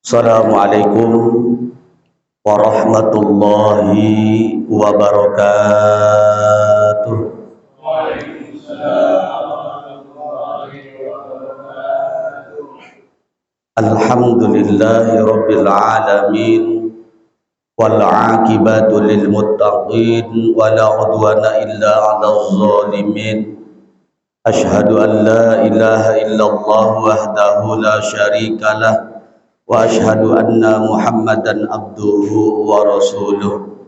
Assalamualaikum warahmatullahi wabarakatuh. Alhamdulillahi rabbil alamin wal aqibatu lil muttaqin wala udwana illa 'alal zalimin. Asyhadu an la ilaha illallah wahdahu la syarikalah wa asyhadu anna Muhammadan abduhu wa rasuluh.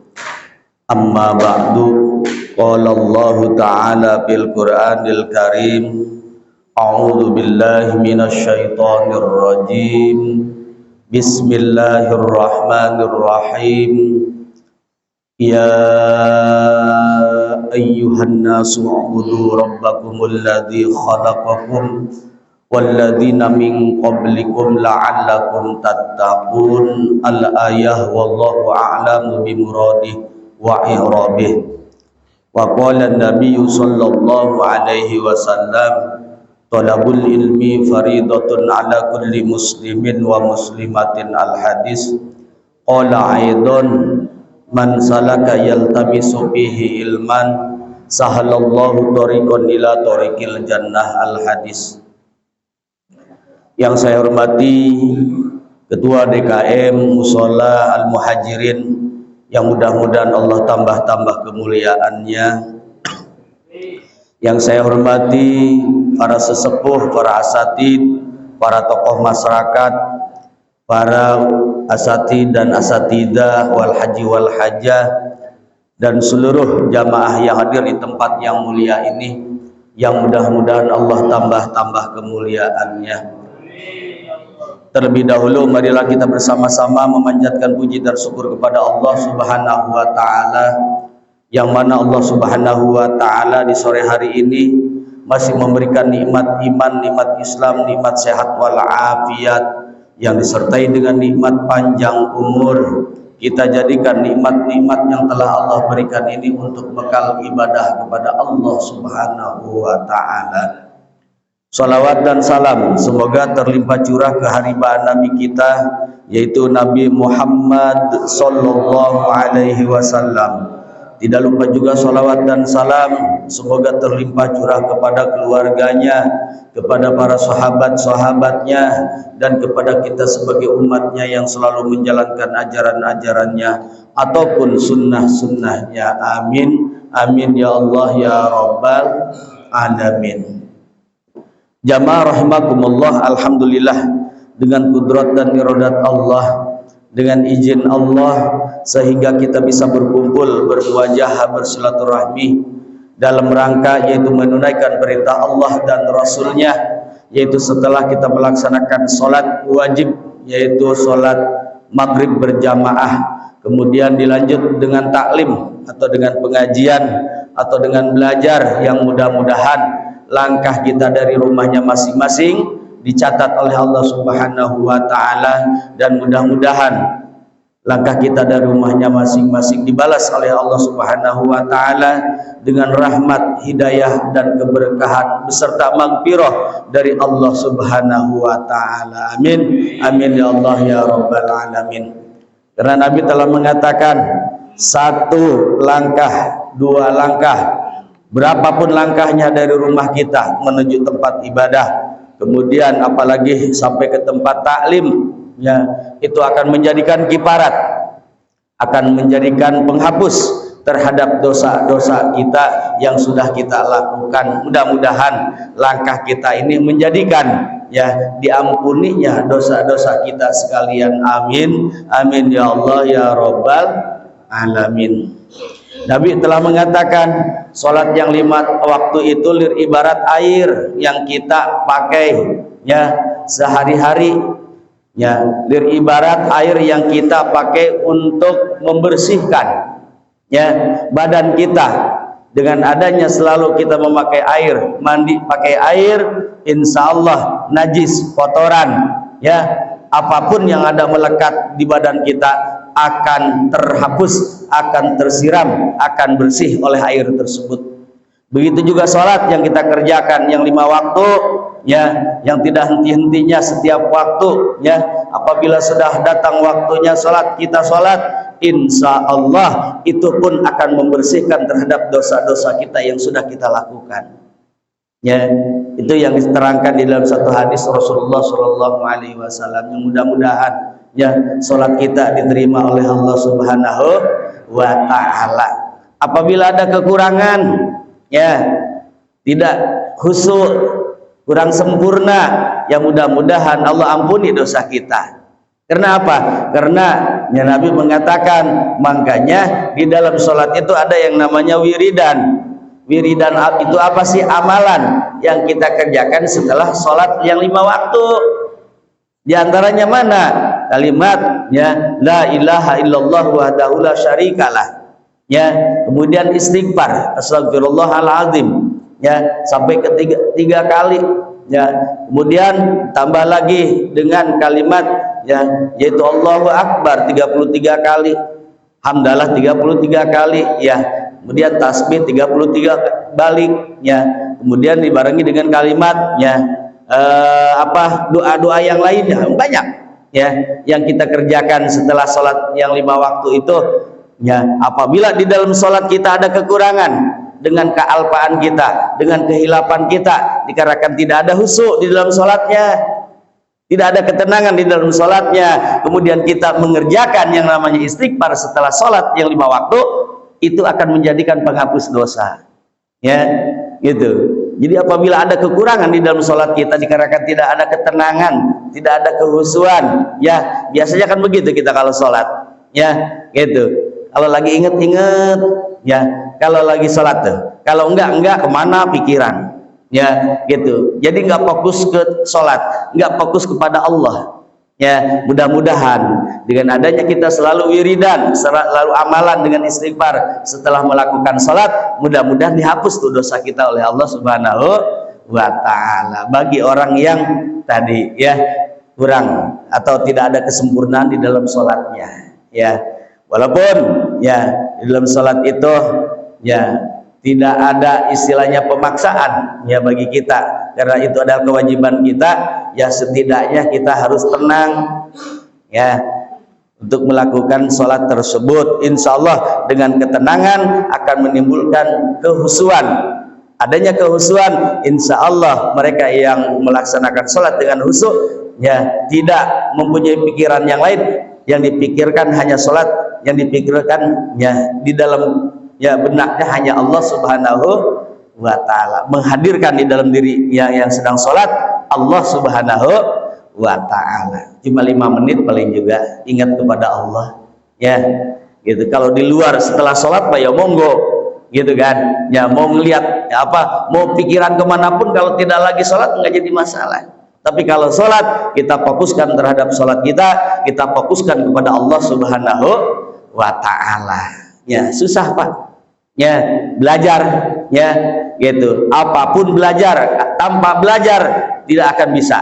Amma ba'du. Qala Allah ta'ala fil Qur'anil Karim, a'udzu billahi minasy syaithanir rajim. Bismillahirrahmanirrahim. Ya ayyuhan nasu u'budu rabbakumul ladzi khalaqakum walladzina min qablikum la'allakum tattaqun. Al-ayah wallahu a'lamu bimuradih wa i'rabih. Wa qala an-nabiy sallallahu alaihi wasallam, talabul ilmi faridatun ala kulli muslimin wa muslimatin. Al-hadis. Qala aidan, man salaka yaltamisu fihi ilman sahalallahu tariqan ila tariqil jannah. Al-hadis. Yang saya hormati Ketua DKM Mushola Al-Muhajirin, yang mudah-mudahan Allah tambah-tambah kemuliaannya. Yang saya hormati para sesepuh, para asatid, para tokoh masyarakat, para asatid dan asatidah wal haji wal hajah, dan seluruh jamaah yang hadir di tempat yang mulia ini, yang mudah-mudahan Allah tambah-tambah kemuliaannya. Terlebih dahulu marilah kita bersama-sama memanjatkan puji dan syukur kepada Allah Subhanahu wa taala, yang mana Allah Subhanahu wa taala di sore hari ini masih memberikan nikmat iman, nikmat Islam, nikmat sehat wal afiat, yang disertai dengan nikmat panjang umur. Kita jadikan nikmat-nikmat yang telah Allah berikan ini untuk bekal ibadah kepada Allah Subhanahu wa taala. Salawat dan salam semoga terlimpah curah ke haribaan Nabi kita, yaitu Nabi Muhammad sallallahu alaihi wasallam. Tidak lupa juga salawat dan salam semoga terlimpah curah kepada keluarganya, kepada para sahabat-sahabatnya, dan kepada kita sebagai umatnya yang selalu menjalankan ajaran-ajarannya ataupun sunnah-sunnahnya. Amin, amin ya Allah ya Rabbal alamin. Jamaah rahimakumullah, alhamdulillah dengan kudrat dan iradat Allah, dengan izin Allah, sehingga kita bisa berkumpul, bermuajahah, bersilaturahmi dalam rangka yaitu menunaikan perintah Allah dan Rasulnya, yaitu setelah kita melaksanakan sholat wajib, yaitu sholat maghrib berjamaah, kemudian dilanjut dengan taklim atau dengan pengajian atau dengan belajar, yang mudah-mudahan langkah kita dari rumahnya masing-masing dicatat oleh Allah Subhanahu wa taala, dan mudah-mudahan langkah kita dari rumahnya masing-masing dibalas oleh Allah Subhanahu wa taala dengan rahmat, hidayah dan keberkahan beserta magfirah dari Allah Subhanahu wa taala. Amin, amin ya Allah ya Rabbal alamin. Karena Nabi telah mengatakan, satu langkah, dua langkah, berapapun langkahnya dari rumah kita menuju tempat ibadah, kemudian apalagi sampai ke tempat taklim, ya, itu akan menjadikan kiparat, akan menjadikan penghapus terhadap dosa-dosa kita yang sudah kita lakukan. Mudah-mudahan langkah kita ini menjadikan ya diampuninya dosa-dosa kita sekalian. Amin, amin ya Allah ya Rabbal alamin. Nabi telah mengatakan, sholat yang 5 waktu itu ibarat air yang kita pakai ya sehari-hari, ya, ibarat air yang kita pakai untuk membersihkan ya badan kita. Dengan adanya selalu kita memakai air, mandi pakai air, insya Allah najis, kotoran ya, apapun yang ada melekat di badan kita akan terhapus, akan tersiram, akan bersih oleh air tersebut. Begitu juga sholat yang kita kerjakan yang 5 waktu, ya, yang tidak henti-hentinya setiap waktu, ya. Apabila sudah datang waktunya sholat, kita sholat, insya Allah itu pun akan membersihkan terhadap dosa-dosa kita yang sudah kita lakukan. Ya, itu yang diterangkan di dalam satu hadis Rasulullah Shallallahu Alaihi Wasallam. Yang mudah-mudahan ya sholat kita diterima oleh Allah Subhanahu Wa Taala. Apabila ada kekurangan, ya, tidak khusyuk, kurang sempurna, ya mudah-mudahan Allah ampuni dosa kita. Karena apa? Karena ya Nabi mengatakan, makanya di dalam sholat itu ada yang namanya wiridan. Wiridan itu apa sih? Amalan yang kita kerjakan setelah sholat yang 5 waktu. Di antaranya mana? Kalimat ya la ilaha illallah wahdahu la syarikalah. Ya, kemudian istighfar, astagfirullahaladzim, ya, sampai tiga kali, ya, kemudian tambah lagi dengan kalimat ya yaitu Allahu Akbar 33 kali, hamdalah 33 kali, ya, kemudian tasbih 33 balik, ya, kemudian dibarengi dengan kalimat ya doa-doa yang lainnya banyak, ya, yang kita kerjakan setelah sholat yang 5 waktu itu. Ya, apabila di dalam sholat kita ada kekurangan dengan kealpaan kita, dengan kehilapan kita, dikarenakan tidak ada khusyuk di dalam sholatnya, tidak ada ketenangan di dalam sholatnya, kemudian kita mengerjakan yang namanya istighfar setelah sholat yang 5 waktu, itu akan menjadikan penghapus dosa. Ya, gitu. Jadi apabila ada kekurangan di dalam sholat kita dikarenakan tidak ada ketenangan, tidak ada kehusuan, ya, biasanya kan begitu kita kalau sholat, ya, gitu. Kalau lagi inget-inget, ya, kalau lagi sholat tuh, kalau enggak kemana pikiran, ya, gitu. Jadi nggak fokus ke sholat, nggak fokus kepada Allah, ya. Mudah-mudahan dengan adanya kita selalu wiridan, selalu amalan dengan istighfar setelah melakukan sholat, mudah-mudahan dihapus tuh dosa kita oleh Allah Subhanahu Wa Taala. Bagi orang yang tadi ya kurang atau tidak ada kesempurnaan di dalam sholatnya, ya. Walaupun ya di dalam sholat itu ya tidak ada istilahnya pemaksaan ya bagi kita, karena itu adalah kewajiban kita, ya setidaknya kita harus tenang ya untuk melakukan sholat tersebut. Insya Allah dengan ketenangan akan menimbulkan kehusuan. Adanya kehusuan, insya Allah mereka yang melaksanakan sholat dengan khusyuk ya tidak mempunyai pikiran yang lain, yang dipikirkan hanya sholat, yang dipikirkan ya di dalam ya benaknya hanya Allah Subhanahu Wa Taala, menghadirkan di dalam diri yang sedang sholat Allah Subhanahu Wa Taala. Cuma 5 menit paling juga ingat kepada Allah, ya, gitu. Kalau di luar setelah sholat ya monggo, gitu kan, ya, mau ngelihat ya apa, mau pikiran kemanapun, kalau tidak lagi sholat nggak jadi masalah. Tapi kalau sholat kita fokuskan terhadap sholat kita fokuskan kepada Allah Subhanahu Wa Taala. Ya, susah Pak. Ya, belajar, ya, gitu. Apapun belajar, tanpa belajar tidak akan bisa.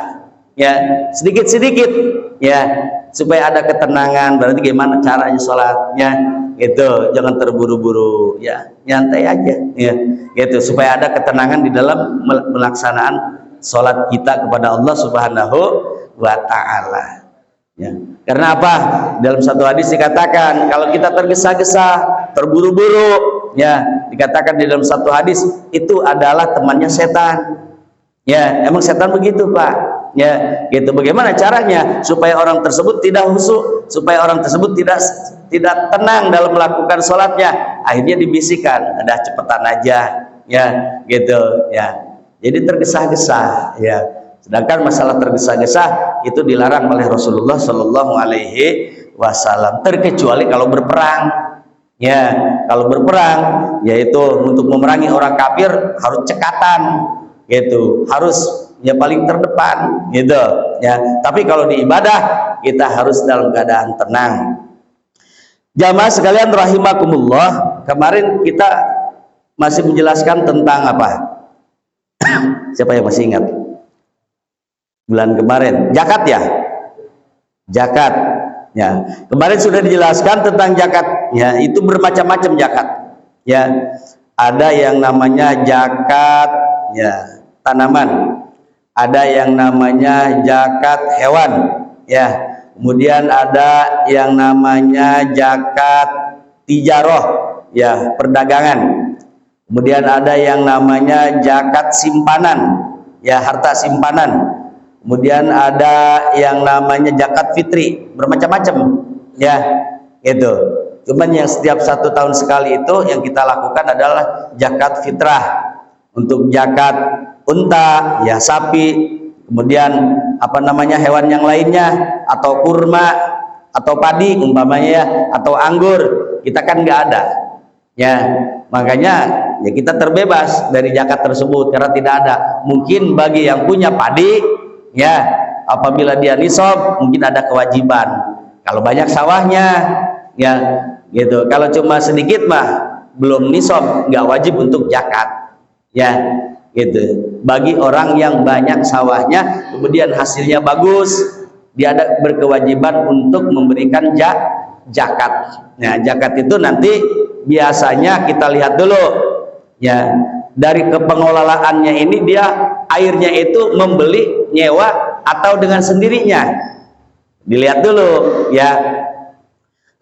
Ya, sedikit-sedikit, ya, supaya ada ketenangan. Berarti gimana caranya sholatnya? Gitu, jangan terburu-buru, ya, nyantai aja, ya, gitu. Supaya ada ketenangan di dalam melaksanaan sholat kita kepada Allah Subhanahu Wa Taala. Ya. Karena apa? Dalam satu hadis dikatakan kalau kita tergesa-gesa, terburu-buru, ya, dikatakan di dalam satu hadis itu adalah temannya setan. Ya, emang setan begitu Pak. Ya, gitu. Bagaimana caranya supaya orang tersebut tidak khusyuk, supaya orang tersebut tidak tenang dalam melakukan sholatnya? Akhirnya dibisikkan, "Udah cepetan aja," ya, gitu, ya. Jadi tergesa-gesa, ya. Sedangkan masalah tergesa-gesa itu dilarang oleh Rasulullah Shallallahu Alaihi Wasallam, terkecuali kalau berperang. Ya, kalau berperang, yaitu untuk memerangi orang kafir harus cekatan, gitu, harus ya paling terdepan, gitu. Ya, tapi kalau di ibadah kita harus dalam keadaan tenang. Jamaah sekalian rahimakumullah, kemarin kita masih menjelaskan tentang apa? Siapa yang masih ingat? Bulan kemarin zakat, ya, zakat, ya, kemarin sudah dijelaskan tentang zakat, ya, itu bermacam-macam zakat, ya, ada yang namanya zakat ya tanaman, ada yang namanya zakat hewan ya, kemudian ada yang namanya zakat tijaroh ya perdagangan, kemudian ada yang namanya zakat simpanan ya harta simpanan, kemudian ada yang namanya zakat fitri, bermacam-macam ya itu. Cuman yang setiap 1 tahun sekali itu yang kita lakukan adalah zakat fitrah. Untuk zakat unta ya sapi, kemudian apa namanya hewan yang lainnya, atau kurma atau padi umpamanya ya, atau anggur, kita kan nggak ada ya, makanya ya kita terbebas dari zakat tersebut karena tidak ada. Mungkin bagi yang punya padi ya, apabila dia nisab mungkin ada kewajiban kalau banyak sawahnya ya gitu. Kalau cuma sedikit mah belum nisab, nggak wajib untuk zakat ya gitu. Bagi orang yang banyak sawahnya kemudian hasilnya bagus, dia ada berkewajiban untuk memberikan zakat. Nah zakat itu nanti biasanya kita lihat dulu ya, dari kepengelolaannya ini dia airnya itu membeli, nyewa atau dengan sendirinya, dilihat dulu ya.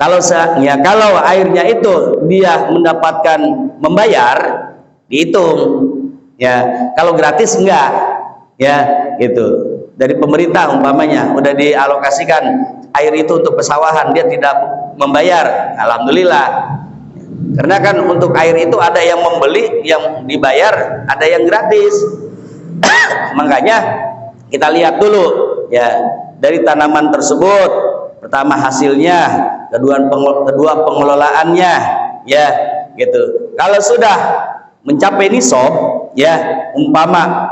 Kalau airnya itu dia mendapatkan membayar, dihitung ya. Kalau gratis enggak ya gitu, dari pemerintah umpamanya udah dialokasikan air itu untuk pesawahan, dia tidak membayar, alhamdulillah. Karena kan untuk air itu ada yang membeli, yang dibayar, ada yang gratis. Makanya kita lihat dulu ya dari tanaman tersebut, pertama hasilnya, kedua pengelolaannya ya gitu. Kalau sudah mencapai nisab ya, umpama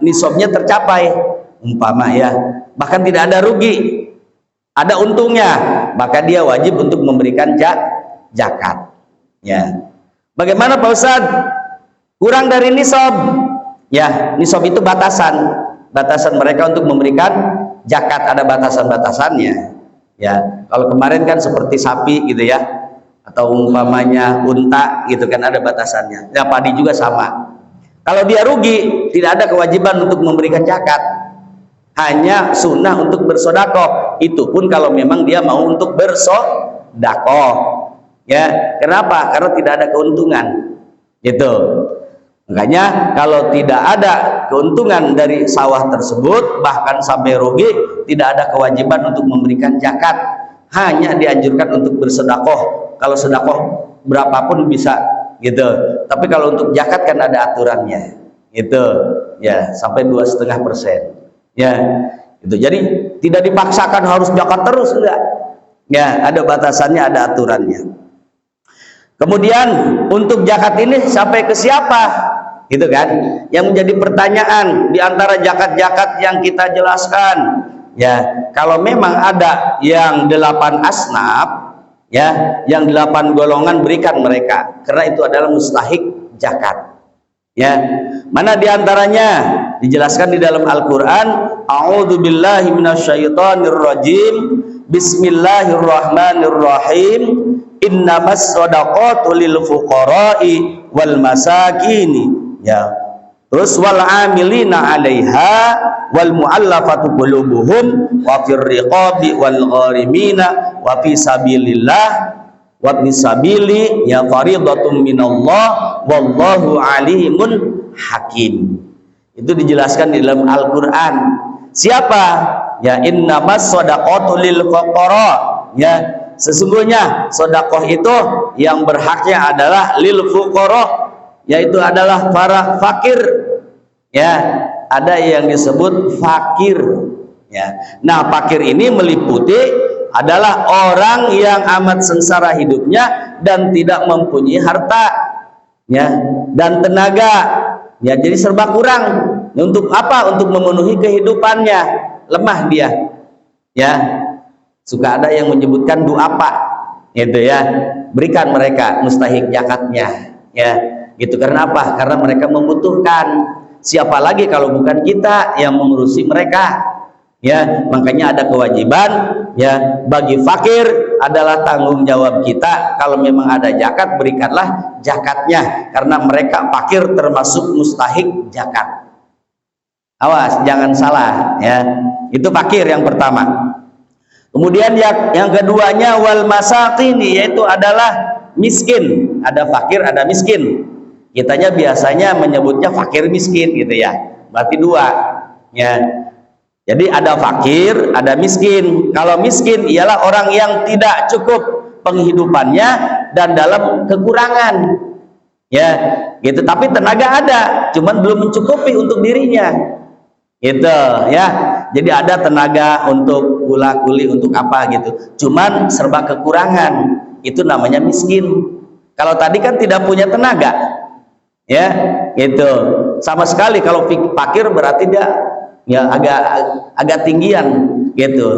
nisabnya tercapai umpama ya, bahkan tidak ada rugi, ada untungnya, maka dia wajib untuk memberikan zakat ya. Bagaimana Pak Ustadz? Kurang dari nisab ya, nisab itu batasan mereka untuk memberikan zakat, ada batasannya ya. Kalau kemarin kan seperti sapi gitu ya, atau umpamanya unta gitu kan, ada batasannya ya. Padi juga sama. Kalau dia rugi, tidak ada kewajiban untuk memberikan zakat, hanya sunnah untuk bersodakoh. Itu pun kalau memang dia mau untuk bersodakoh ya. Kenapa? Karena tidak ada keuntungan gitu. Makanya kalau tidak ada keuntungan dari sawah tersebut, bahkan sampai rugi, tidak ada kewajiban untuk memberikan zakat, hanya dianjurkan untuk bersedekah. Kalau sedekah berapapun bisa gitu, tapi kalau untuk zakat kan ada aturannya gitu ya, sampai 2,5% ya itu. Jadi tidak dipaksakan harus zakat terus, enggak ya, ada batasannya, ada aturannya. Kemudian untuk zakat ini sampai ke siapa gitu kan, yang menjadi pertanyaan di antara zakat-zakat yang kita jelaskan ya. Kalau memang ada yang 8 asnaf ya, yang 8 golongan, berikan mereka, karena itu adalah mustahik zakat ya. Mana diantaranya? Dijelaskan di dalam Al-Quran, a'udzubillahi minasyaitonirrajim, bismillahirrahmanirrahim, innamas shadaqatu lil fuqara'i wal masakini ya. Terus wal amilina 'alaiha wal mu'allafatu qulubuhum wa fir riqabi wal gharimina wa fi sabilillah wa ibn sabili ya fariidatun minallah wallahu alimun hakim. Itu dijelaskan di dalam Al-Qur'an. Siapa? Ya innamas shadaqatu lil fuqara ya, sesungguhnya sedekah itu yang berhaknya adalah lil fuqara, yaitu adalah para fakir ya. Ada yang disebut fakir ya. Nah fakir ini meliputi adalah orang yang amat sengsara hidupnya dan tidak mempunyai harta ya dan tenaga ya, jadi serba kurang. Untuk apa? Untuk memenuhi kehidupannya, lemah dia ya. Suka ada yang menyebutkan du'afa gitu ya, berikan mereka mustahik zakatnya ya gitu. Karena apa? Karena mereka membutuhkan. Siapa lagi kalau bukan kita yang mengurusi mereka ya. Makanya ada kewajiban ya bagi fakir adalah tanggung jawab kita. Kalau memang ada zakat, berikanlah zakatnya, karena mereka fakir termasuk mustahik zakat. Awas, jangan salah ya. Itu fakir yang pertama. Kemudian yang keduanya wal masakin, yaitu adalah miskin. Ada fakir, ada miskin. Kitanya biasanya menyebutnya fakir miskin gitu ya. Berarti dua ya. Jadi ada fakir, ada miskin. Kalau miskin ialah orang yang tidak cukup penghidupannya dan dalam kekurangan. Ya, gitu. Tapi tenaga ada, cuman belum mencukupi untuk dirinya. Gitu ya. Jadi ada tenaga untuk gula-guli, untuk apa gitu. Cuman serba kekurangan. Itu namanya miskin. Kalau tadi kan tidak punya tenaga. Ya, gitu. Sama sekali. Kalau fakir berarti dia ya agak tinggian gitu,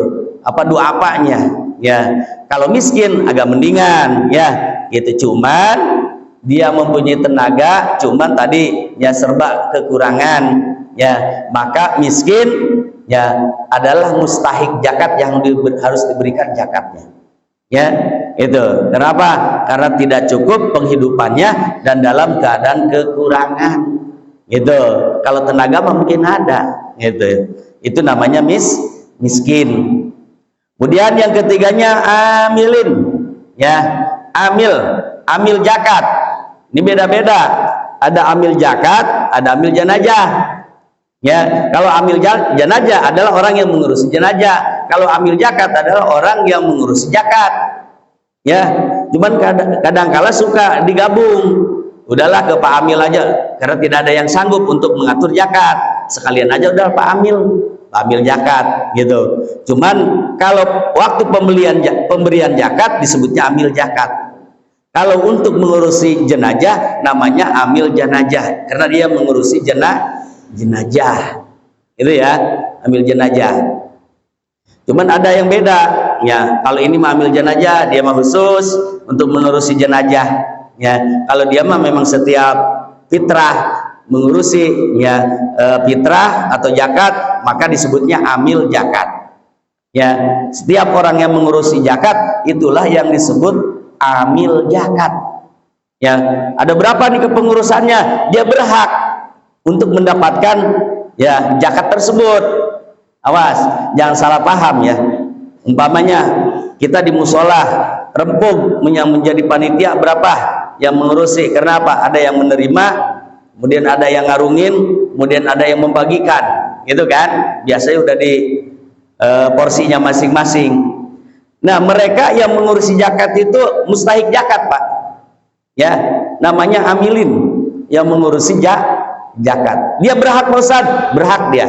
apa dua apanya ya. Kalau miskin agak mendingan ya gitu, cuman dia mempunyai tenaga, cuman tadi ya serba kekurangan ya, maka miskin ya adalah mustahik zakat, yang harus diberikan zakatnya ya. Itu kenapa? Karena tidak cukup penghidupannya dan dalam keadaan kekurangan gitu. Kalau tenaga mungkin ada gitu. Itu namanya miskin. Kemudian yang ketiganya amilin ya. Amil zakat. Ini beda-beda. Ada amil zakat, ada amil jenazah. Ya, kalau amil jenazah adalah orang yang mengurusi jenazah. Kalau amil zakat adalah orang yang mengurusi zakat. Ya, cuman kadang-kala suka digabung. Udahlah ke Pak Amil aja, karena tidak ada yang sanggup untuk mengatur zakat. Sekalian aja udah Pak Amil zakat gitu. Cuman kalau waktu pemberian zakat disebutnya amil zakat. Kalau untuk mengurusi jenazah namanya amil jenazah, karena dia mengurusi jenazah. Itu ya, amil jenazah. Cuman ada yang beda ya. Kalau ini mah amil jenazah, dia mah khusus untuk mengurusi jenazah. Ya, kalau dia mah memang setiap fitrah mengurusi ya fitrah atau zakat, maka disebutnya amil zakat. Ya, setiap orang yang mengurusi zakat itulah yang disebut amil zakat. Ya, ada berapa nih kepengurusannya? Dia berhak untuk mendapatkan ya zakat tersebut. Awas, jangan salah paham ya. Umpamanya kita di musola rempung yang menjadi panitia berapa yang mengurusi, kenapa? Ada yang menerima, kemudian ada yang ngarungin, kemudian ada yang membagikan, gitu kan? Biasanya udah di porsinya masing-masing. Nah, mereka yang mengurusi zakat itu mustahik zakat, Pak. Ya, namanya amilin, yang mengurusi zakat. Dia berhak, Ustaz, berhak dia.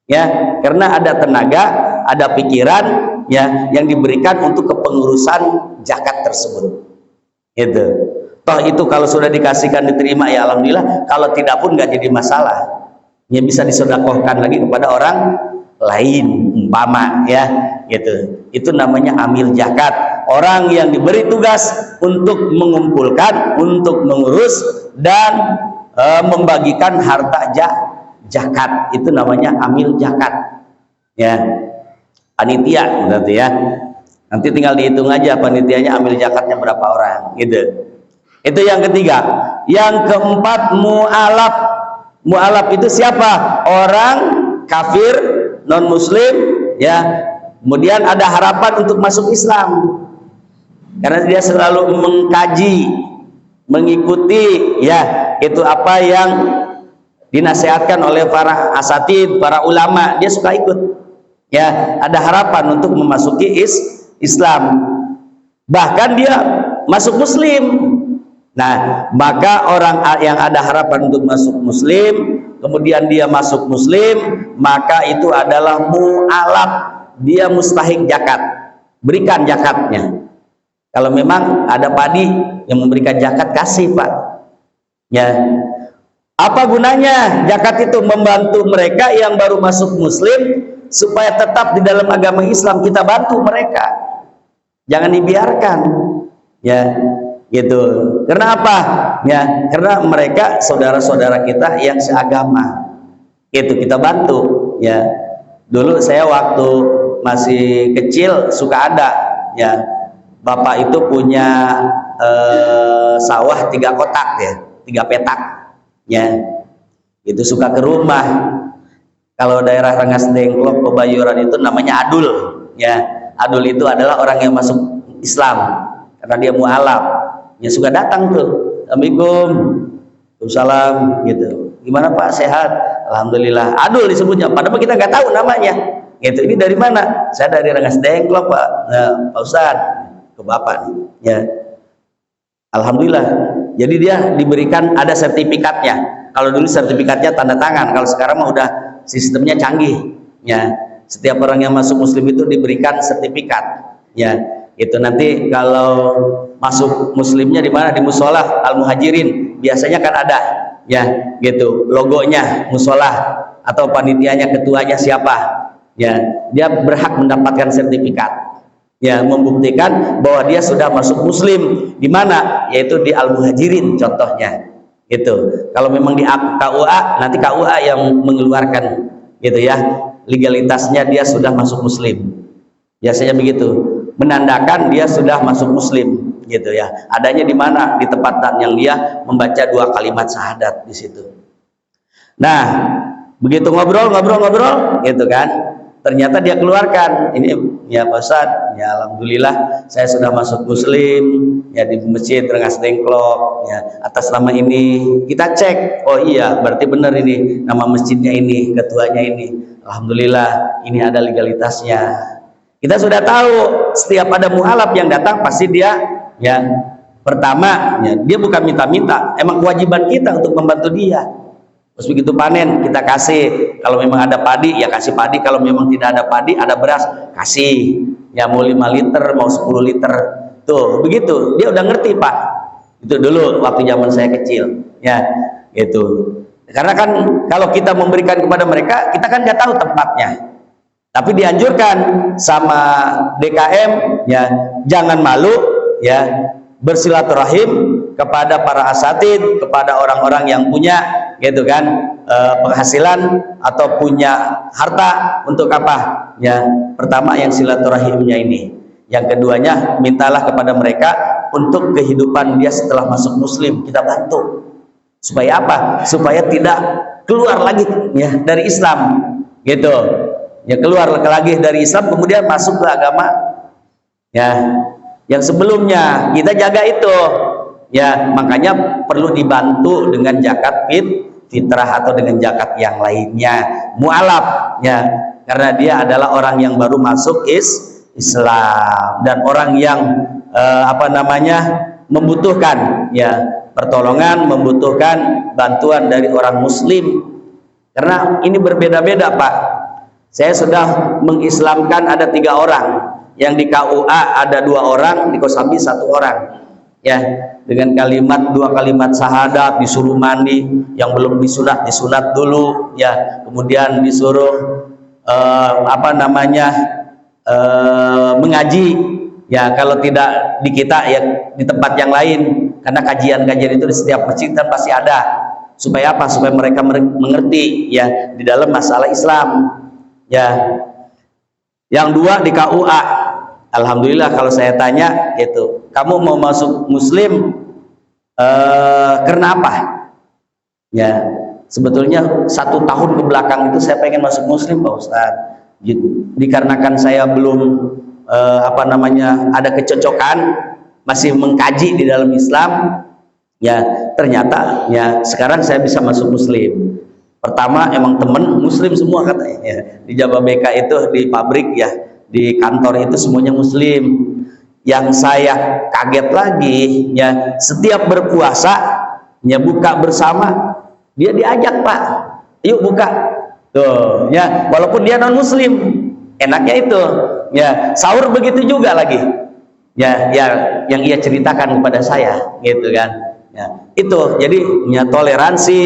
Ya, karena ada tenaga, ada pikiran ya yang diberikan untuk kepengurusan zakat tersebut. Gitu. Toh itu kalau sudah dikasihkan diterima ya alhamdulillah, kalau tidak pun nggak jadi masalah. Ya bisa disedekahkan lagi kepada orang lain umpama ya gitu. Itu namanya amil zakat. Orang yang diberi tugas untuk mengumpulkan, untuk mengurus dan membagikan harta zakat, itu namanya amil zakat. Ya. Panitia berarti ya. Nanti tinggal dihitung aja panitianya amil zakatnya berapa orang gitu. Itu yang ketiga. Yang keempat mu'alaf. Mu'alaf itu siapa? Orang kafir, non muslim ya. Kemudian ada harapan untuk masuk Islam. Karena dia selalu mengkaji, mengikuti ya, itu apa yang dinasihatkan oleh para asatid, para ulama, dia suka ikut. Ya, ada harapan untuk memasuki Islam, bahkan dia masuk muslim. Nah, maka orang yang ada harapan untuk masuk muslim, kemudian dia masuk muslim, maka itu adalah mu'alaf, dia mustahik zakat, berikan zakatnya. Kalau memang ada padi yang memberikan zakat, kasih Pak ya. Apa gunanya zakat itu? Membantu mereka yang baru masuk muslim supaya tetap di dalam agama Islam. Kita bantu mereka, jangan dibiarkan ya gitu. Karena apa ya? Karena mereka saudara-saudara kita yang seagama, itu kita bantu ya. Dulu saya waktu masih kecil suka ada ya bapak itu punya sawah 3 kotak ya, 3 petak ya, itu suka ke rumah. Kalau daerah Rengas Dengklok, Pebayuran itu namanya adul ya. Adul itu adalah orang yang masuk Islam karena dia mualaf ya, suka datang tuh, Assalamualaikum, Waalaikumsalam gitu, gimana Pak, sehat? Alhamdulillah. Adul disebutnya, padahal kita nggak tahu namanya gitu. Ini dari mana? Saya dari Rengas Dengklok Pak. Nah, Pak Ustadz, ke bapak nih ya. Alhamdulillah, jadi dia diberikan ada sertifikatnya. Kalau dulu sertifikatnya tanda tangan, kalau sekarang mah udah sistemnya canggih ya. Setiap orang yang masuk Muslim itu diberikan sertifikat ya. Itu nanti kalau masuk Muslimnya di mana, di musola Al Muhajirin biasanya kan ada ya gitu, logonya musola atau panitianya, ketuanya siapa ya, dia berhak mendapatkan sertifikat ya, membuktikan bahwa dia sudah masuk Muslim. Di mana? Yaitu di Al Muhajirin contohnya gitu. Kalau memang di KUA, nanti KUA yang mengeluarkan gitu ya, legalitasnya dia sudah masuk Muslim, biasanya begitu, menandakan dia sudah masuk Muslim gitu ya. Adanya di mana? Di tempat yang dia membaca 2 kalimat syahadat di situ. Nah, begitu ngobrol gitu kan, ternyata dia keluarkan ini ya Pak Ustadz, ya alhamdulillah saya sudah masuk Muslim ya, di Masjid Rengas Dengklok ya, atas nama ini. Kita cek, oh iya berarti benar ini nama masjidnya ini, ketuanya ini, alhamdulillah ini ada legalitasnya. Kita sudah tahu setiap ada mualaf yang datang pasti dia ya, pertama ya, dia bukan minta-minta, emang kewajiban kita untuk membantu dia. Terus begitu panen kita kasih, kalau memang ada padi ya kasih padi, kalau memang tidak ada padi ada beras kasih ya, mau 5 liter mau 10 liter tuh, begitu dia udah ngerti Pak. Itu dulu waktu zaman saya kecil ya gitu. Karena kan kalau kita memberikan kepada mereka, kita kan nggak tahu tempatnya, tapi dianjurkan sama DKM ya, jangan malu ya, bersilaturahim kepada para asatid, kepada orang-orang yang punya gitu kan penghasilan atau punya harta. Untuk apa ya? Pertama yang silaturahimnya ini, yang keduanya mintalah kepada mereka untuk kehidupan dia setelah masuk Muslim, kita bantu supaya apa? Supaya tidak keluar lagi ya dari Islam gitu ya, keluar lagi dari Islam kemudian masuk ke agama ya yang sebelumnya. Kita jaga itu ya, makanya perlu dibantu dengan zakat fitrah atau dengan zakat yang lainnya, mualaf ya, karena dia adalah orang yang baru masuk Islam dan orang yang membutuhkan ya pertolongan, membutuhkan bantuan dari orang Muslim. Karena ini berbeda-beda Pak. Saya sudah mengislamkan ada 3 orang, yang di KUA ada 2 orang, di Kosambi 1 orang ya, dengan 2 kalimat syahadat, disuruh mandi, yang belum disunat disunat dulu ya, kemudian disuruh mengaji ya, kalau tidak di kita ya di tempat yang lain, karena kajian-kajian itu di setiap masjid kan pasti ada, supaya apa? Supaya mereka mengerti ya di dalam masalah Islam ya. Yang 2 di KUA, alhamdulillah kalau saya tanya gitu, kamu mau masuk Muslim karena apa ya? Sebetulnya 1 tahun ke belakang itu saya pengen masuk Muslim Pak Ustadz gitu, dikarenakan saya belum ada kecocokan, masih mengkaji di dalam Islam ya. Ternyata ya sekarang saya bisa masuk Muslim. Pertama emang temen Muslim semua katanya ya. Di Jababeka itu di pabrik ya, di kantor itu semuanya Muslim. Yang saya kaget lagi ya, setiap berpuasa ya buka bersama dia diajak Pak, yuk buka tuh ya, walaupun dia non Muslim. Enaknya itu ya, sahur begitu juga lagi ya, yang ia ceritakan kepada saya gitu kan ya. Itu jadi ya toleransi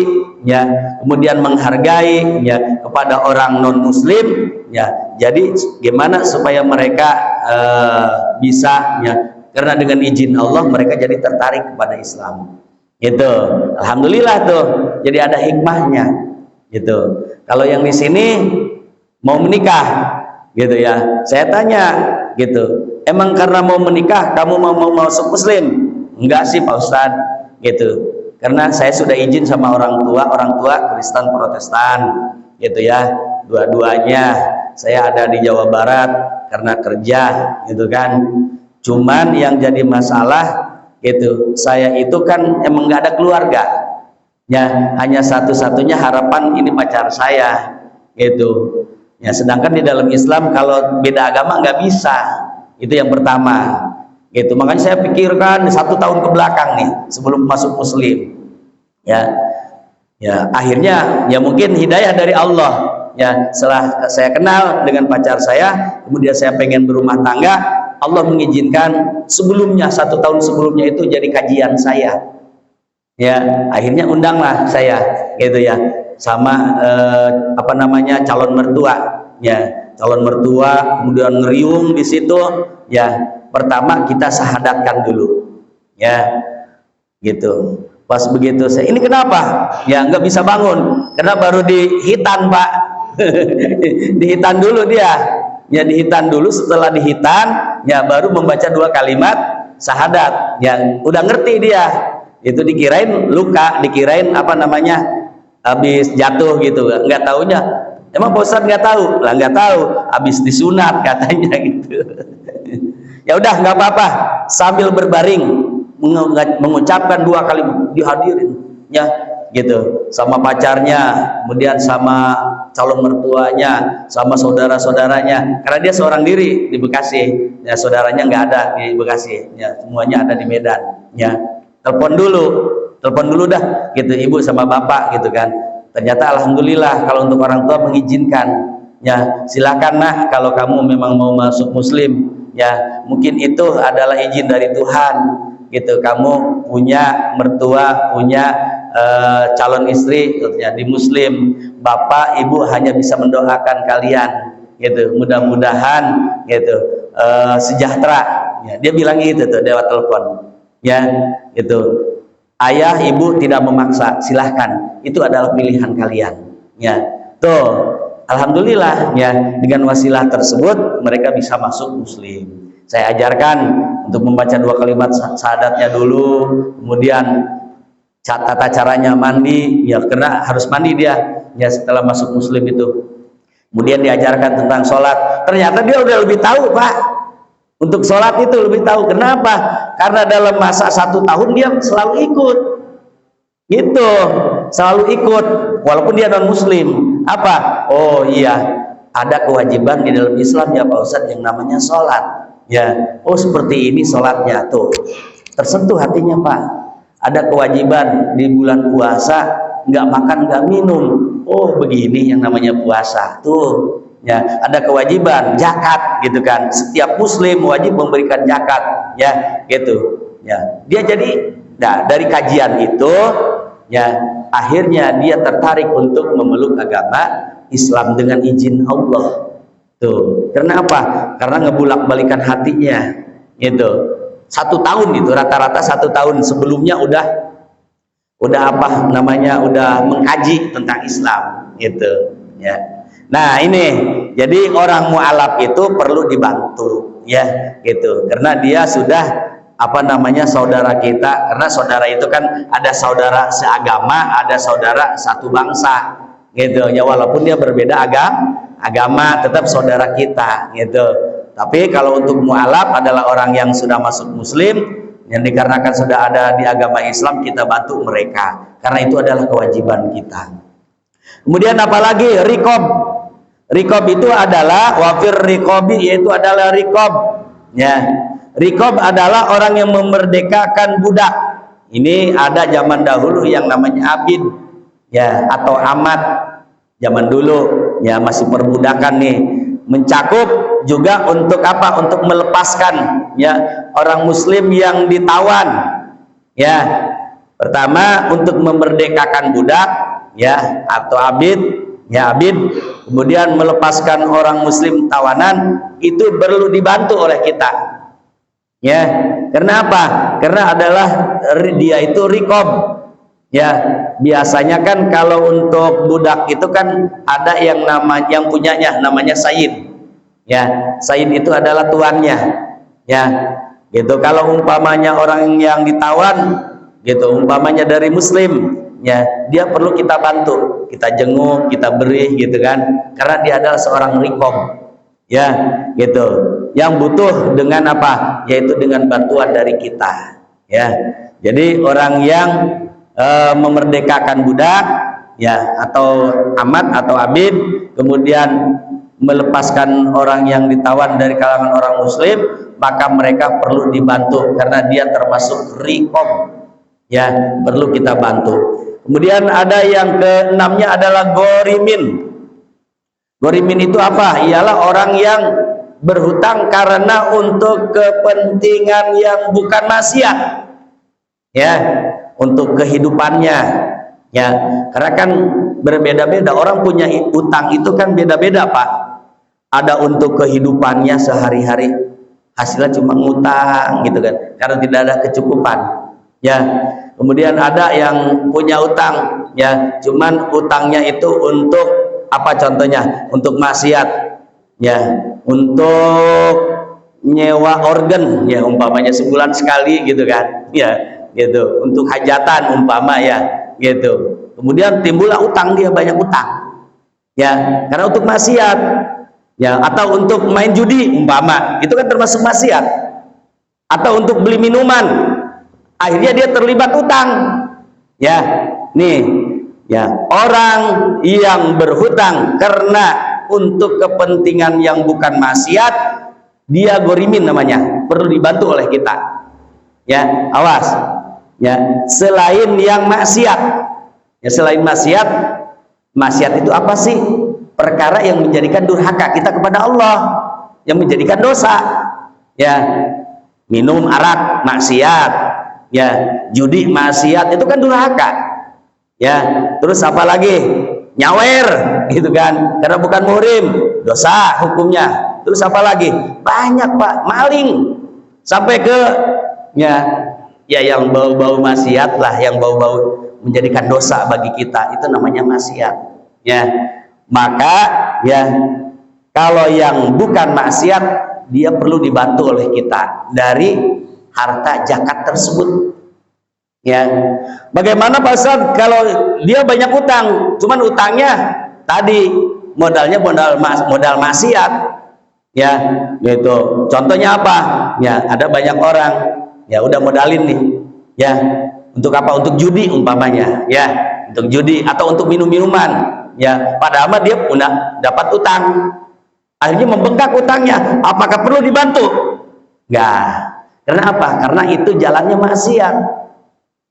ya, kemudian menghargai ya kepada orang non Muslim ya. Jadi gimana supaya mereka bisa ya, karena dengan izin Allah mereka jadi tertarik kepada Islam gitu. Alhamdulillah tuh, jadi ada hikmahnya gitu. Kalau yang di sini mau menikah gitu ya, saya tanya gitu, emang karena mau menikah kamu mau masuk Muslim? Enggak sih Pak Ustadz, gitu. Karena saya sudah izin sama orang tua Kristen Protestan, gitu ya. Dua-duanya saya ada di Jawa Barat karena kerja, gitu kan. Cuman yang jadi masalah, gitu, saya itu kan emang nggak ada keluarga, ya, hanya satu-satunya harapan ini pacar saya, gitu. Ya, sedangkan di dalam Islam kalau beda agama nggak bisa, itu yang pertama, gitu. Makanya saya pikirkan 1 tahun ke belakang nih sebelum masuk Muslim, ya, ya akhirnya ya mungkin hidayah dari Allah. Ya, setelah saya kenal dengan pacar saya, kemudian saya pengen berumah tangga, Allah mengizinkan sebelumnya 1 tahun sebelumnya itu jadi kajian saya. Ya, akhirnya undanglah saya, gitu ya, sama apa namanya, calon mertua, ya, calon mertua, kemudian ngeriung di situ, ya. Pertama kita syahadatkan dulu, ya, gitu. Pas begitu saya, ini kenapa? Ya nggak bisa bangun, karena baru dihitan Pak. Dihitan dulu dia, ya dihitan dulu, setelah dihitan, ya baru membaca 2 kalimat syahadat, ya udah ngerti dia. Itu dikirain luka, dikirain apa namanya, habis jatuh gitu, nggak taunya. Emang Pak Ustadz nggak tahu? Lah nggak tahu, habis disunat katanya gitu. Ya udah nggak apa-apa, sambil berbaring mengucapkan 2 kalimat, dihadirin, ya gitu, sama pacarnya, kemudian sama calon mertuanya, sama saudara-saudaranya, karena dia seorang diri di Bekasi, ya saudaranya nggak ada di Bekasi, ya semuanya ada di Medan, ya. Telepon dulu dah, gitu, ibu sama bapak, gitu kan. Ternyata alhamdulillah kalau untuk orang tua mengizinkan, ya silakan nah kalau kamu memang mau masuk Muslim, ya mungkin itu adalah izin dari Tuhan, gitu. Kamu punya mertua, punya calon istri, ya, di Muslim, bapak ibu hanya bisa mendoakan kalian, gitu, mudah-mudahan, gitu, sejahtera, ya. Dia bilang gitu tuh lewat telepon, ya, gitu. Ayah ibu tidak memaksa, silahkan, itu adalah pilihan kalian, ya. Tuh alhamdulillah, ya, dengan wasilah tersebut mereka bisa masuk Muslim. Saya ajarkan untuk membaca 2 kalimat syahadatnya dulu, kemudian tata caranya mandi, ya karena harus mandi dia, ya setelah masuk Muslim itu. Kemudian diajarkan tentang sholat. Ternyata dia udah lebih tahu Pak, untuk sholat itu lebih tahu. Kenapa? Karena dalam masa 1 tahun dia selalu ikut, gitu, selalu ikut walaupun dia non Muslim. Apa? Oh iya, ada kewajiban di dalam Islam ya Pak Ustadz yang namanya sholat, ya. Oh seperti ini sholatnya, tuh tersentuh hatinya Pak. Ada kewajiban di bulan puasa nggak makan nggak minum, oh begini yang namanya puasa, tuh, ya. Ada kewajiban zakat, gitu kan, setiap Muslim wajib memberikan zakat, ya, gitu, ya. Dia jadi, nah dari kajian itu, ya akhirnya dia tertarik untuk memeluk agama Islam dengan izin Allah, tuh. Karena apa? Karena ngebulak-balikan hatinya, gitu. 1 tahun itu rata-rata 1 tahun sebelumnya udah apa namanya, udah mengkaji tentang Islam, gitu, ya. Nah ini jadi orang mu'alaf itu perlu dibantu, ya, gitu, karena dia sudah apa namanya saudara kita, karena saudara itu kan ada saudara seagama, ada saudara satu bangsa, gitu, ya, walaupun dia berbeda agama tetap saudara kita, gitu. Tapi kalau untuk mu'alaf adalah orang yang sudah masuk Muslim, yang dikarenakan sudah ada di agama Islam, kita bantu mereka, karena itu adalah kewajiban kita. Kemudian apalagi rikob. Rikob itu adalah wafir rikobi, yaitu adalah rikob, ya. Rikob adalah orang yang memerdekakan budak. Ini ada zaman dahulu yang namanya abid, ya, atau amat. Zaman dulu, ya, masih perbudakan nih. Mencakup juga untuk apa? Untuk melepaskan, ya, orang Muslim yang ditawan, ya. Pertama untuk memerdekakan budak, ya, atau abid, ya, abid. Kemudian melepaskan orang Muslim tawanan, itu perlu dibantu oleh kita, ya. Karena apa? Karena adalah dia itu rikob, ya. Biasanya kan kalau untuk budak itu kan ada yang punyanya namanya sayyid, ya. Sayyid itu adalah tuannya, Ya, gitu. Kalau umpamanya orang yang ditawan, gitu, umpamanya dari Muslim, ya, dia perlu kita bantu, kita jenguk, kita beri, gitu kan? Karena dia adalah seorang riqab, ya, gitu. Yang butuh dengan apa? Yaitu dengan bantuan dari kita, ya. Jadi orang yang memerdekakan budak, ya, atau amat atau abid, kemudian melepaskan orang yang ditawan dari kalangan orang Muslim, maka mereka perlu dibantu karena dia termasuk riqab, ya, perlu kita bantu. Kemudian ada yang keenamnya adalah gorimin. Gorimin itu apa? Ialah orang yang berhutang karena untuk kepentingan yang bukan maksiat, ya, untuk kehidupannya, ya, karena kan berbeda-beda, orang punya utang itu kan beda-beda, Pak. Ada untuk kehidupannya sehari-hari, hasilnya cuma ngutang, gitu kan, karena tidak ada kecukupan, ya. Kemudian ada yang punya utang, ya, cuman utangnya itu untuk apa? Contohnya untuk maksiat, ya, untuk nyewa organ, ya, umpamanya sebulan sekali, gitu kan, ya, gitu, untuk hajatan umpama, ya, gitu. Kemudian timbullah utang, dia banyak utang, ya, karena untuk maksiat, ya, atau untuk main judi umpama, itu kan termasuk maksiat, atau untuk beli minuman, akhirnya dia terlibat utang, ya. Nih, ya, orang yang berhutang karena untuk kepentingan yang bukan maksiat, dia gorimin namanya, perlu dibantu oleh kita, ya. Awas, ya, selain yang maksiat, ya, selain maksiat. Maksiat itu apa sih? Perkara yang menjadikan durhaka kita kepada Allah, yang menjadikan dosa, ya. Minum arak maksiat, ya, judi maksiat, itu kan durhaka, ya. Terus apa lagi? Nyawer, gitu kan, karena bukan muhrim, dosa hukumnya. Terus apa lagi? Banyak, Pak. Maling, sampai ke, ya, yang bau-bau maksiat lah, yang bau-bau menjadikan dosa bagi kita, itu namanya maksiat, ya. Maka, ya, kalau yang bukan maksiat, dia perlu dibantu oleh kita dari harta zakat tersebut, ya. Bagaimana Pak Ustaz kalau dia banyak utang, cuman utangnya tadi modalnya modal maksiat, ya, gitu. Contohnya apa? Ya, ada banyak orang, ya, udah modalin nih, ya, untuk apa? Untuk judi umpamanya, ya, untuk judi atau untuk minum-minuman, ya. Padahal dia udah dapat utang, akhirnya membengkak utangnya. Apakah perlu dibantu? Enggak. Karena apa? Karena itu jalannya maksiat,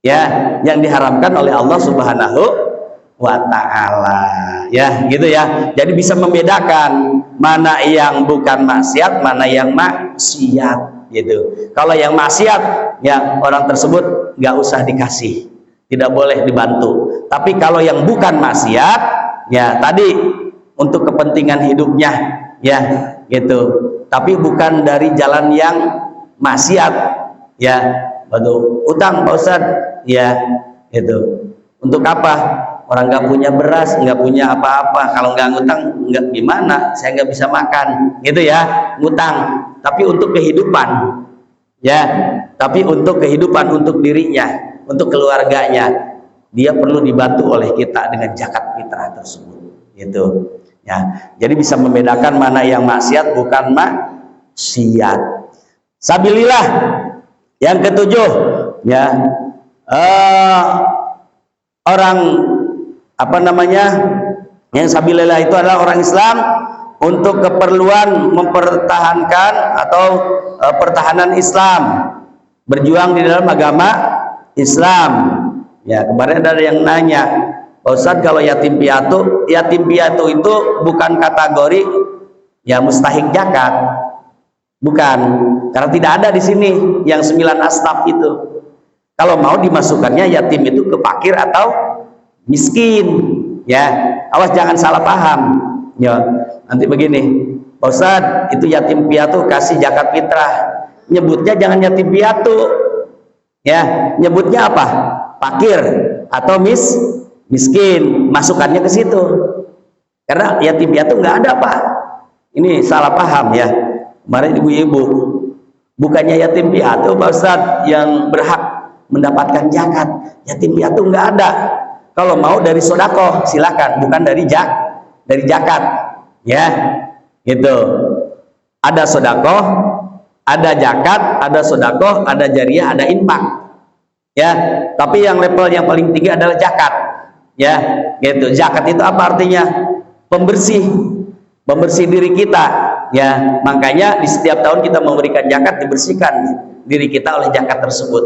ya, yang diharamkan oleh Allah Subhanahu wa ta'ala, ya, gitu, ya. Jadi bisa membedakan mana yang bukan maksiat, mana yang maksiat, gitu. Kalau yang maksiat, ya, orang tersebut nggak usah dikasih, tidak boleh dibantu. Tapi kalau yang bukan maksiat, ya, tadi untuk kepentingan hidupnya, ya, gitu, tapi bukan dari jalan yang maksiat, ya. Betul. Utang Pak Ustaz, ya, gitu. Untuk apa? Orang nggak punya beras, nggak punya apa-apa. Kalau nggak ngutang, nggak gimana? Saya nggak bisa makan, gitu, ya. Ngutang, tapi untuk kehidupan, ya. Tapi untuk kehidupan, untuk dirinya, untuk keluarganya, dia perlu dibantu oleh kita dengan zakat fitrah tersebut, gitu, ya. Jadi bisa membedakan mana yang maksiat, bukan maksiat. Sabilillah yang ketujuh, ya, orang apa namanya, yang sabilillah itu adalah orang Islam untuk keperluan mempertahankan atau pertahanan Islam, berjuang di dalam agama Islam, ya. Kemarin ada yang nanya, Pak Ustadz, kalau yatim piatu itu bukan kategori, ya, mustahik zakat. Bukan, karena tidak ada di sini yang 9 asnaf itu. Kalau mau dimasukkannya yatim itu ke fakir atau miskin, ya. Awas jangan salah paham, ya. Nanti begini, Pak Ustadz, itu yatim piatu kasih zakat fitrah, nyebutnya jangan yatim piatu, ya, nyebutnya apa? Fakir atau miskin, masukannya ke situ. Karena yatim piatu nggak ada, Pak. Ini salah paham, ya. Kemarin ibu-ibu Bukannya yatim piatu Pak Ustadz yang berhak mendapatkan zakat. Yatim piatu nggak ada. Kalau mau dari sodakoh silakan, bukan dari zakat. Ya, gitu. Ada sodakoh, ada zakat, ada sodakoh, ada jariah, ada infak. Ya, tapi yang level yang paling tinggi adalah zakat. Ya, gitu. Zakat itu apa artinya? Pembersih diri kita. Ya, makanya di setiap tahun kita memberikan zakat, dibersihkan diri kita oleh zakat tersebut.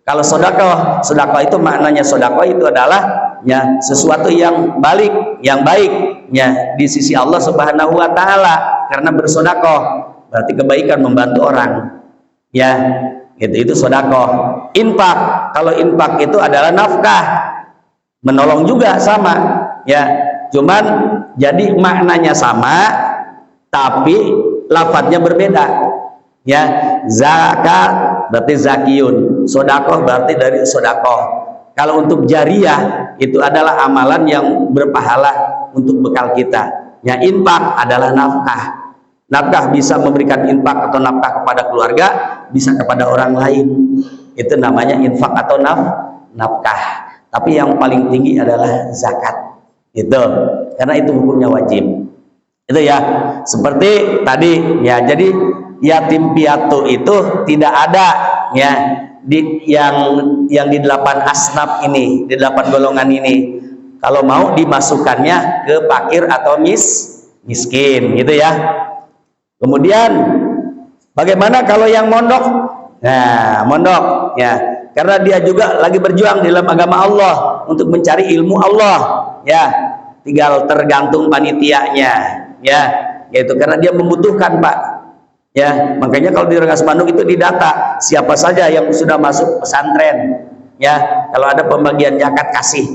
Kalau sodakoh itu maknanya sodakoh itu adalah ya sesuatu yang baik ya di sisi Allah Subhanahu wa taala, karena bersodakoh berarti kebaikan, membantu orang. Ya, itu sodakoh. Infak, kalau infak itu adalah nafkah, menolong juga sama ya, cuman jadi maknanya sama tapi lafadznya berbeda. Ya, zakat berarti zakiyun, sodakoh berarti dari sodakoh. Kalau untuk jariah itu adalah amalan yang berpahala untuk bekal kita. Ya, infak adalah nafkah. Nafkah bisa memberikan infak atau nafkah kepada keluarga, bisa kepada orang lain. Itu namanya infak atau nafkah. Tapi yang paling tinggi adalah zakat. Itu karena itu hukumnya wajib. Itu ya, seperti tadi ya. Jadi yatim piatu itu tidak ada ya yang di 8 asnaf ini, di 8 golongan ini. Kalau mau dimasukkannya ke fakir atau miskin gitu ya. Kemudian bagaimana kalau yang mondok? Nah, mondok ya, karena dia juga lagi berjuang dalam agama Allah untuk mencari ilmu Allah ya, tinggal tergantung panitianya ya, yaitu karena dia membutuhkan Pak ya. Makanya kalau di Rengas Bandung itu didata siapa saja yang sudah masuk pesantren ya, kalau ada pembagian zakat kasih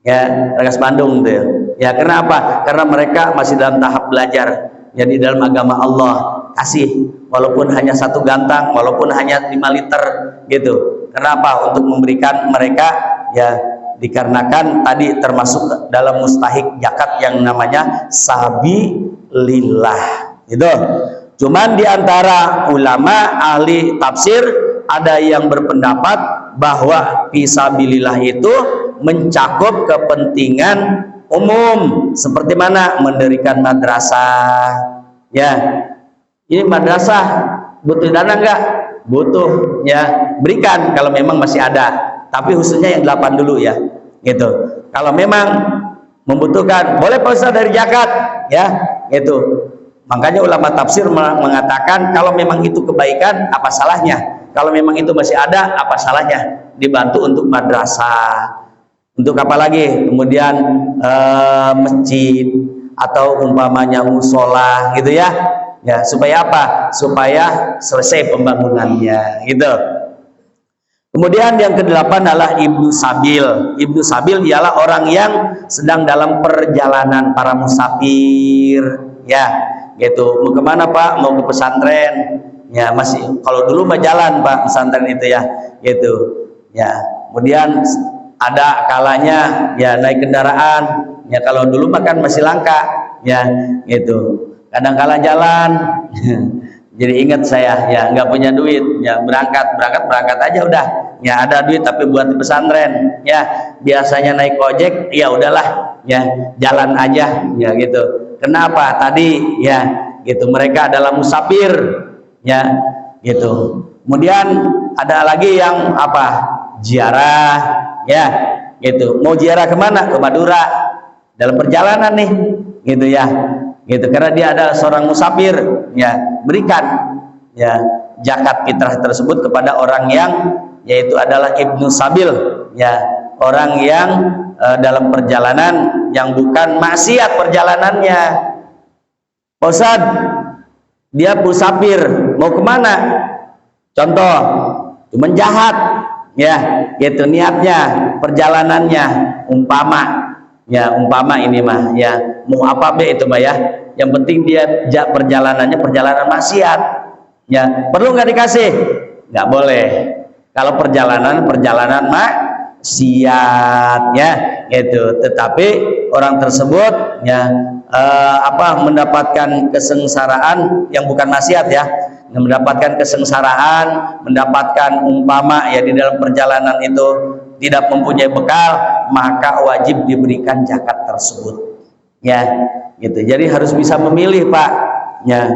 ya, Rengas Bandung tuh ya. Kenapa? Karena mereka masih dalam tahap belajar ya di dalam agama Allah, kasih walaupun hanya 1 gantang, walaupun hanya 5 liter gitu. Kenapa? Untuk memberikan mereka ya, dikarenakan tadi termasuk dalam mustahik zakat yang namanya sabilillah itu. Cuman diantara ulama ahli tafsir ada yang berpendapat bahwa fisabilillah itu mencakup kepentingan umum, seperti mana mendirikan madrasah ya. Ini madrasah butuh dana enggak? Butuh ya, berikan kalau memang masih ada, tapi khususnya yang 8 dulu ya gitu. Kalau memang membutuhkan boleh Pak Ustaz dari zakat ya gitu. Makanya ulama tafsir mengatakan kalau memang itu kebaikan, apa salahnya? Kalau memang itu masih ada, apa salahnya dibantu untuk madrasah, untuk apa lagi? Kemudian masjid atau umpamanya musola gitu ya. Ya, supaya apa? Supaya selesai pembangunannya gitu. Kemudian yang ke-8 adalah Ibnu Sabil. Ibnu Sabil ialah orang yang sedang dalam perjalanan, para musafir ya gitu. Mau kemana Pak? Mau ke pesantren ya, masih kalau dulu mah jalan Pak pesantren itu ya gitu ya. Kemudian ada kalanya ya naik kendaraan ya, kalau dulu makan masih langka ya gitu. Kadang kala jalan jadi ingat saya ya, nggak punya duit ya, berangkat aja udah ya, ada duit tapi buat di pesantren ya, biasanya naik ojek ya udahlah ya, jalan aja ya gitu. Kenapa? Tadi ya gitu, mereka adalah musafir ya gitu. Kemudian ada lagi yang apa, ziarah ya gitu. Mau ziarah kemana? Ke Madura, dalam perjalanan nih gitu ya gitu, karena dia adalah seorang musafir ya, berikan ya zakat fitrah tersebut kepada orang yang yaitu adalah Ibnu Sabil ya, orang yang dalam perjalanan yang bukan maksiat perjalanannya. Ustaz, dia musafir mau kemana? Contoh, cuman jahat ya gitu niatnya, perjalanannya umpama ini mah ya, mau apa be itu mah ya, yang penting dia perjalanannya perjalanan maksiat ya, perlu nggak dikasih? Nggak boleh kalau perjalanan maksiat ya gitu. Tetapi orang tersebut ya mendapatkan kesengsaraan yang bukan maksiat ya mendapatkan kesengsaraan, mendapatkan umpama ya di dalam perjalanan itu tidak mempunyai bekal, maka wajib diberikan zakat tersebut. Ya, gitu. Jadi harus bisa memilih, Pak. Ya,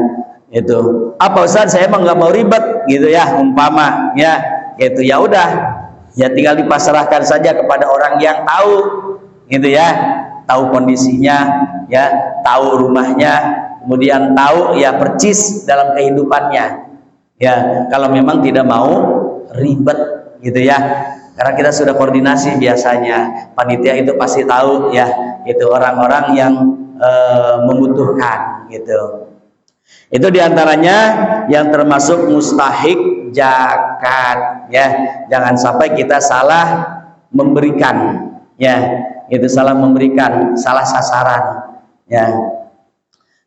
itu. Apa Ustaz, saya emang nggak mau ribet gitu ya, umpama ya, gitu. Ya udah, ya tinggal dipasrahkan saja kepada orang yang tahu, gitu ya, tahu kondisinya, ya, tahu rumahnya, kemudian tahu ya percis dalam kehidupannya. Ya, kalau memang tidak mau ribet, gitu ya. Karena kita sudah koordinasi biasanya, panitia itu pasti tahu ya, itu orang-orang yang membutuhkan, gitu. Itu diantaranya yang termasuk mustahik zakat, ya. Jangan sampai kita salah memberikan, ya. Itu salah memberikan, salah sasaran, ya.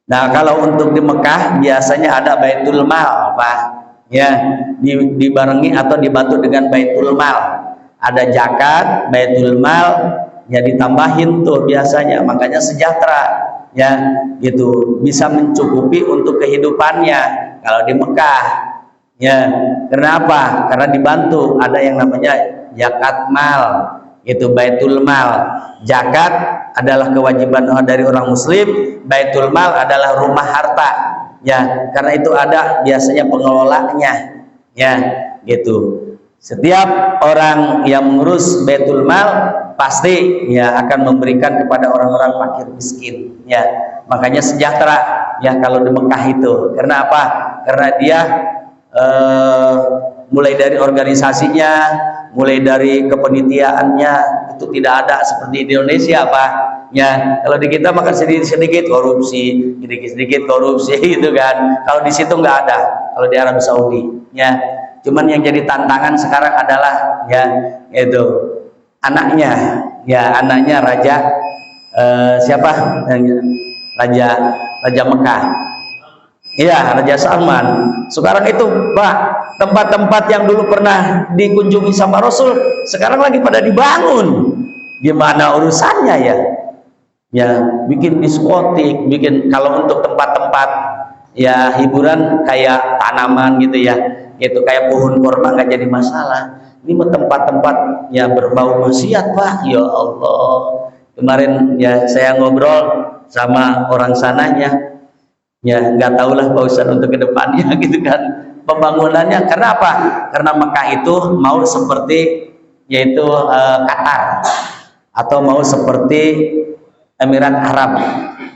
Nah, kalau untuk di Mekah biasanya ada Baitul Mal, Pak. Ya, dibarengi atau dibantu dengan Baitul Mal. Ada zakat, Baitul Mal, ya ditambahin tuh biasanya, makanya sejahtera, ya, gitu, bisa mencukupi untuk kehidupannya kalau di Mekah, ya. Kenapa? Karena dibantu, ada yang namanya zakat mal, itu Baitul Mal. Zakat adalah kewajiban dari orang muslim, Baitul Mal adalah rumah harta, ya, karena itu ada biasanya pengelolanya, ya, gitu. Setiap orang yang mengurus Baitul Mal pasti ya akan memberikan kepada orang-orang fakir miskin, ya. Makanya sejahtera ya kalau di Mekah itu. Karena apa? Karena dia mulai dari organisasinya, mulai dari kepanitiaannya itu tidak ada seperti di Indonesia, Pak. Ya, kalau di kita makan sedikit-sedikit korupsi, sedikit-sedikit korupsi gitu kan. Kalau di situ nggak ada. Kalau di Arab Saudi, ya. Cuman yang jadi tantangan sekarang adalah ya itu anaknya, ya anaknya raja siapa? Raja Mekah. Iya, Raja Salman. Sekarang itu, Pak, tempat-tempat yang dulu pernah dikunjungi sama Rasul sekarang lagi pada dibangun. Gimana urusannya ya? Ya, bikin diskotik, bikin kalau untuk tempat-tempat ya hiburan kayak tanaman gitu ya. Itu kayak pohon korma nggak jadi masalah. Ini tempat-tempat ya berbau maksiat, Pak. Ya Allah. Kemarin ya saya ngobrol sama orang sananya. Ya nggak tahulah Pak Ustadz untuk kedepannya gitu kan. Pembangunannya karena apa? Karena Mekah itu mau seperti yaitu Qatar atau mau seperti Emirat Arab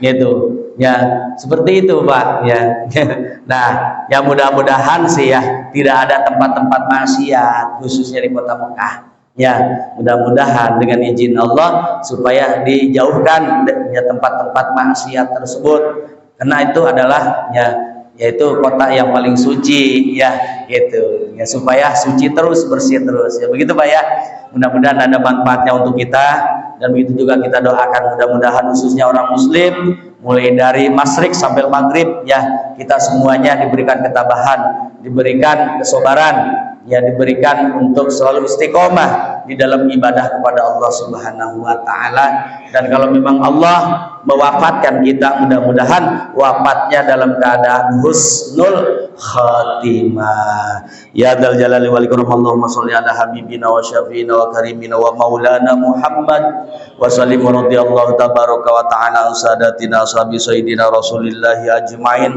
gitu. Ya seperti itu, Pak, ya. Nah, ya mudah-mudahan sih ya tidak ada tempat-tempat maksiat khususnya di kota Mekah, ya. Mudah-mudahan dengan izin Allah supaya dijauhkan ya tempat-tempat maksiat tersebut, karena itu adalah ya yaitu kota yang paling suci, ya gitu ya, supaya suci terus, bersih terus ya, begitu Pak ya. Mudah-mudahan ada manfaatnya untuk kita, dan begitu juga kita doakan mudah-mudahan khususnya orang muslim mulai dari masyrik sampai maghrib ya, kita semuanya diberikan ketabahan, diberikan kesabaran, ya diberikan untuk selalu istiqomah di dalam ibadah kepada Allah Subhanahu wa taala. Dan kalau memang Allah mewafatkan kita, mudah-mudahan wafatnya dalam keadaan husnul khatimah. Ya dzal jalali wal ikram, Allahumma sholli ala habibina wa syafiina wa karimina wa maulana Muhammad wa sallim radhiyallahu tabaraka wa ta'ala sadatina ashabi sayyidina Rasulillahi ajmain.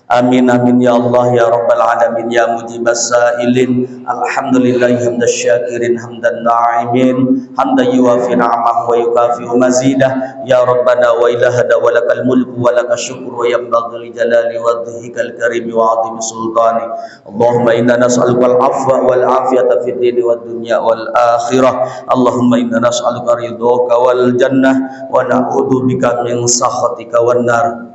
Amin amin ya Allah ya rabbal alamin ya mujibas sa'ilin. Alhamdulillahi hamdas syakirin hamdan na'imin hamdan yuwafi ni'amahu wa yukafi'u mazidah. Ya rabbana wa ilahana wa lakal mulku wa lakas syukru wa yanbaghi li jalali wajhikal karim wa 'azimi sultani. Allahumma inna nas'aluka al-'afwa wal 'afiyata fid dini wad dunya wal akhirah. Allahumma inna nas'aluka ridhaka wal jannah wa na'udzu bika min sakhatika wan nar.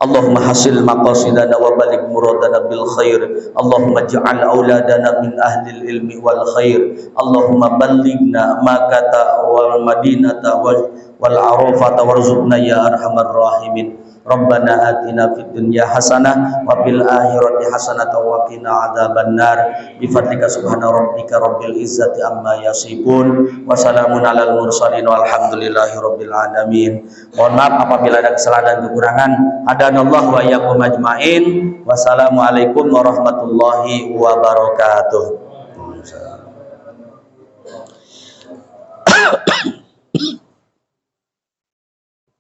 Allahumma hasil maqasidana wa balik muradana bil khair. Allahumma ja'al auladana min ahlil ilmi wal khair. Allahumma ballighna makata wal madinata wal arafata warzuqna ya arhamar rahimin. Rabbana atina fid dunya hasanah wa fil akhirati hasanah wa qina adzabannar. Bi fadlika subhana rabbika rabbil izzati amma yasifun wa salamun alal mursalin walhamdulillahi rabbil alamin. Mohon maaf apabila ada kesalahan dan kekurangan. Hadanallahu wa iyyakum ajmain. Wassalamualaikum warahmatullahi wabarakatuh.